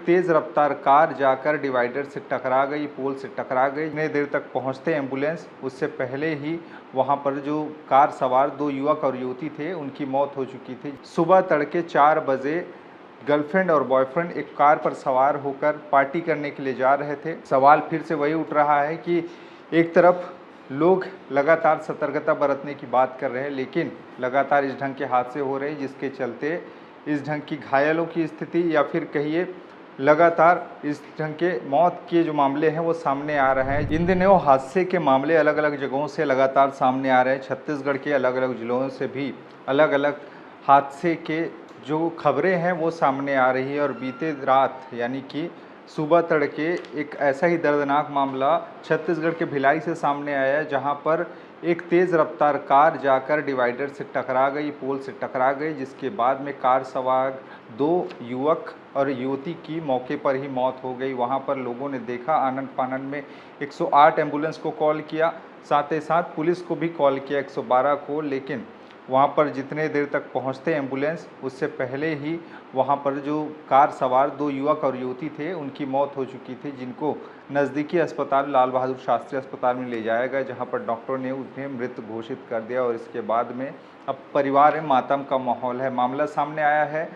तेज़ रफ्तार कार जाकर डिवाइडर से टकरा गई, पोल से टकरा गई। इतने देर तक पहुंचते एम्बुलेंस, उससे पहले ही वहां पर जो कार सवार 2 युवक और युवती थे उनकी मौत हो चुकी थी। सुबह तड़के 4 बजे गर्लफ्रेंड और बॉयफ्रेंड एक कार पर सवार होकर पार्टी करने के लिए जा रहे थे। सवाल फिर से वही उठ रहा है कि एक तरफ लोग लगातार सतर्कता बरतने की बात कर रहे हैं, लेकिन लगातार इस ढंग के हादसे हो रहे हैं जिसके चलते इस ढंग की घायलों की स्थिति या फिर कहिए लगातार इस ढंग के मौत के जो मामले हैं वो सामने आ रहे हैं। इन दिनों हादसे के मामले अलग अलग जगहों से लगातार सामने आ रहे हैं। छत्तीसगढ़ के अलग अलग जिलों से भी अलग अलग हादसे के जो खबरें हैं वो सामने आ रही है। और बीते रात यानी कि सुबह तड़के एक ऐसा ही दर्दनाक मामला छत्तीसगढ़ के भिलाई से सामने आया है, जहां पर एक तेज़ रफ्तार कार जाकर डिवाइडर से टकरा गई, पोल से टकरा गई, जिसके बाद में कार सवार 2 युवक और युवती की मौके पर ही मौत हो गई। वहां पर लोगों ने देखा, आनन फानन में 108 एम्बुलेंस को कॉल किया, साथ ही साथ पुलिस को भी कॉल किया 112 को, लेकिन वहाँ पर जितने देर तक पहुँचते एम्बुलेंस, उससे पहले ही वहाँ पर जो कार सवार 2 युवक और युवती थे उनकी मौत हो चुकी थी, जिनको नज़दीकी अस्पताल लाल बहादुर शास्त्री अस्पताल में ले जाया गया, जहाँ पर डॉक्टरों ने उन्हें मृत घोषित कर दिया। और इसके बाद में अब परिवार में मातम का माहौल है। मामला सामने आया है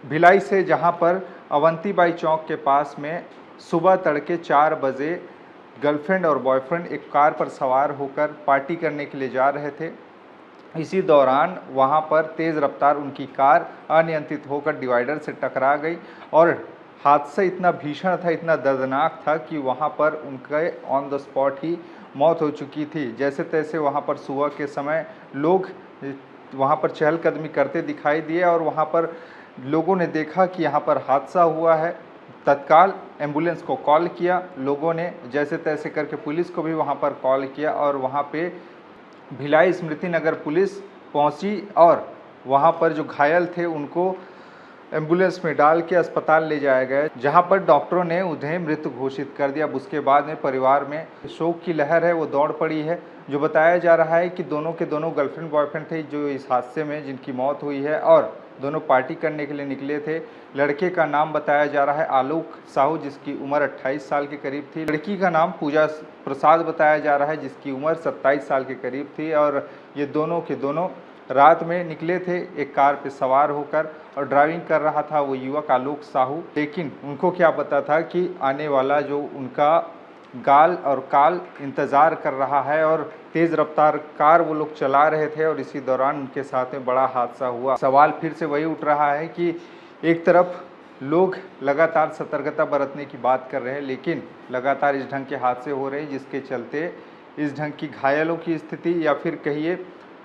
भिलाई से, जहाँ पर अवंतीबाई चौक के पास में सुबह तड़के 4 बजे गर्लफ्रेंड और बॉयफ्रेंड एक कार पर सवार होकर पार्टी करने के लिए जा रहे थे। इसी दौरान वहां पर तेज़ रफ्तार उनकी कार अनियंत्रित होकर डिवाइडर से टकरा गई और हादसा इतना भीषण था, इतना दर्दनाक था कि वहां पर उनके ऑन द स्पॉट ही मौत हो चुकी थी। जैसे तैसे वहां पर सुबह के समय लोग वहां पर चहलकदमी करते दिखाई दिए और वहां पर लोगों ने देखा कि यहाँ पर हादसा हुआ है। तत्काल एम्बुलेंस को कॉल किया लोगों ने, जैसे तैसे करके पुलिस को भी वहाँ पर कॉल किया और वहाँ पे भिलाई स्मृति नगर पुलिस पहुंची और वहां पर जो घायल थे उनको एम्बुलेंस में डाल के अस्पताल ले जाया गया, जहां पर डॉक्टरों ने उन्हें मृत घोषित कर दिया। अब उसके बाद में परिवार में शोक की लहर है वो दौड़ पड़ी है। जो बताया जा रहा है कि दोनों के दोनों गर्लफ्रेंड बॉयफ्रेंड थे जो इस हादसे में जिनकी मौत हुई है और दोनों पार्टी करने के लिए निकले थे। लड़के का नाम बताया जा रहा है आलोक साहू, जिसकी उम्र 28 साल के करीब थी। लड़की का नाम पूजा प्रसाद बताया जा रहा है, जिसकी उम्र 27 साल के करीब थी। और ये दोनों के दोनों रात में निकले थे एक कार पे सवार होकर और ड्राइविंग कर रहा था वो युवक आलोक साहू। लेकिन उनको क्या पता था कि आने वाला जो उनका गाल और काल इंतज़ार कर रहा है और तेज़ रफ्तार कार वो लोग चला रहे थे और इसी दौरान उनके साथ में बड़ा हादसा हुआ। सवाल फिर से वही उठ रहा है कि एक तरफ लोग लगातार सतर्कता बरतने की बात कर रहे हैं, लेकिन लगातार इस ढंग के हादसे हो रहे हैं जिसके चलते इस ढंग की घायलों की स्थिति या फिर कहिए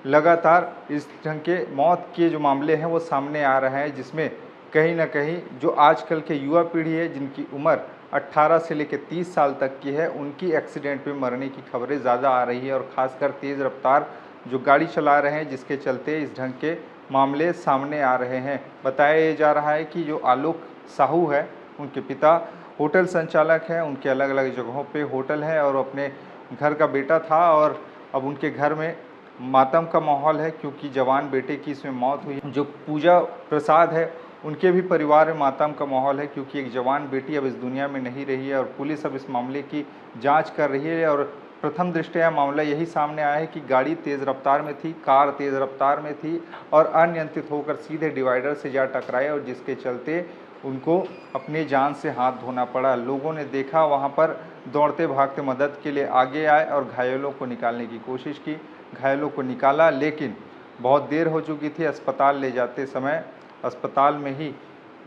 लगातार इस ढंग के मौत के जो मामले हैं वो सामने आ रहे हैं, जिसमें कहीं ना कहीं जो आजकल के युवा पीढ़ी है जिनकी उम्र 18 से लेकर 30 साल तक की है, उनकी एक्सीडेंट में मरने की खबरें ज़्यादा आ रही है और ख़ासकर तेज़ रफ्तार जो गाड़ी चला रहे हैं जिसके चलते इस ढंग के मामले सामने आ रहे हैं। बताया जा रहा है कि जो आलोक साहू है उनके पिता होटल संचालक हैं, उनके अलग अलग जगहों पे होटल है और अपने घर का बेटा था और अब उनके घर में मातम का माहौल है क्योंकि जवान बेटे की इसमें मौत हुई। जो पूजा प्रसाद है उनके भी परिवार में मातम का माहौल है क्योंकि एक जवान बेटी अब इस दुनिया में नहीं रही है और पुलिस अब इस मामले की जांच कर रही है। और प्रथम दृष्टया मामला यही सामने आया है कि गाड़ी तेज़ रफ्तार में थी, कार तेज़ रफ्तार में थी और अनियंत्रित होकर सीधे डिवाइडर से जा टकराए और जिसके चलते उनको अपनी जान से हाथ धोना पड़ा। लोगों ने देखा, वहाँ पर दौड़ते भागते मदद के लिए आगे आए और घायलों को निकालने की कोशिश की। घायलों को निकाला लेकिन बहुत देर हो चुकी थी। अस्पताल ले जाते समय अस्पताल में ही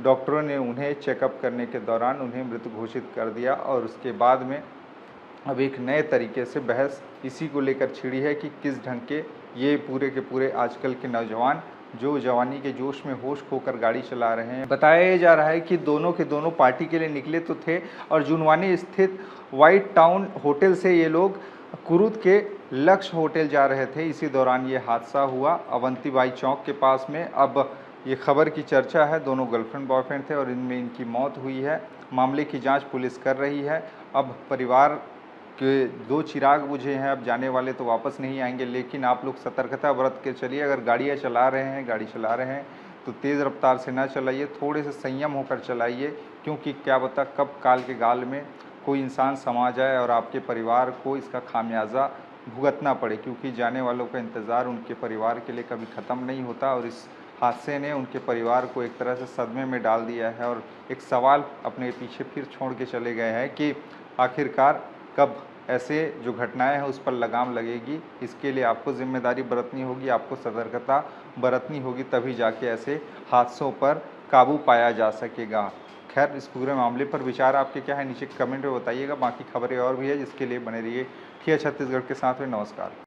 डॉक्टरों ने उन्हें चेकअप करने के दौरान उन्हें मृत घोषित कर दिया और उसके बाद में अब एक नए तरीके से बहस इसी को लेकर छिड़ी है कि किस ढंग के ये पूरे के पूरे आजकल के नौजवान जो जवानी के जोश में होश खोकर गाड़ी चला रहे हैं। बताया जा रहा है कि दोनों के दोनों पार्टी के लिए निकले तो थे और जुनवानी स्थित व्हाइट टाउन होटल से ये लोग कुरुद के लक्ष्य होटल जा रहे थे। इसी दौरान ये हादसा हुआ अवंतीबाई चौक के पास में। अब ये खबर की चर्चा है, दोनों गर्लफ्रेंड बॉयफ्रेंड थे और इनमें इनकी मौत हुई है। मामले की जांच पुलिस कर रही है। अब परिवार के 2 चिराग बुझे हैं, अब जाने वाले तो वापस नहीं आएंगे, लेकिन आप लोग सतर्कता बरत के चलिए। अगर गाड़ियाँ चला रहे हैं, गाड़ी चला रहे हैं तो तेज़ रफ्तार से ना चलाइए, थोड़े से संयम होकर चलाइए, क्योंकि क्या पता कब काल के गाल में कोई इंसान समा जाए और आपके परिवार को इसका खामियाजा भुगतना पड़े, क्योंकि जाने वालों का इंतज़ार उनके परिवार के लिए कभी ख़त्म नहीं होता। और इस हादसे ने उनके परिवार को एक तरह से सदमे में डाल दिया है और एक सवाल अपने पीछे फिर छोड़ के चले गए हैं कि आखिरकार कब ऐसे जो घटनाएं हैं उस पर लगाम लगेगी। इसके लिए आपको ज़िम्मेदारी बरतनी होगी, आपको सतर्कता बरतनी होगी, तभी जाके ऐसे हादसों पर काबू पाया जा सकेगा। खैर, इस पूरे मामले पर विचार आपके क्या है, नीचे कमेंट में बताइएगा। बाकी खबरें और भी है जिसके लिए बने रहिए ठिया छत्तीसगढ़ के साथ में। नमस्कार।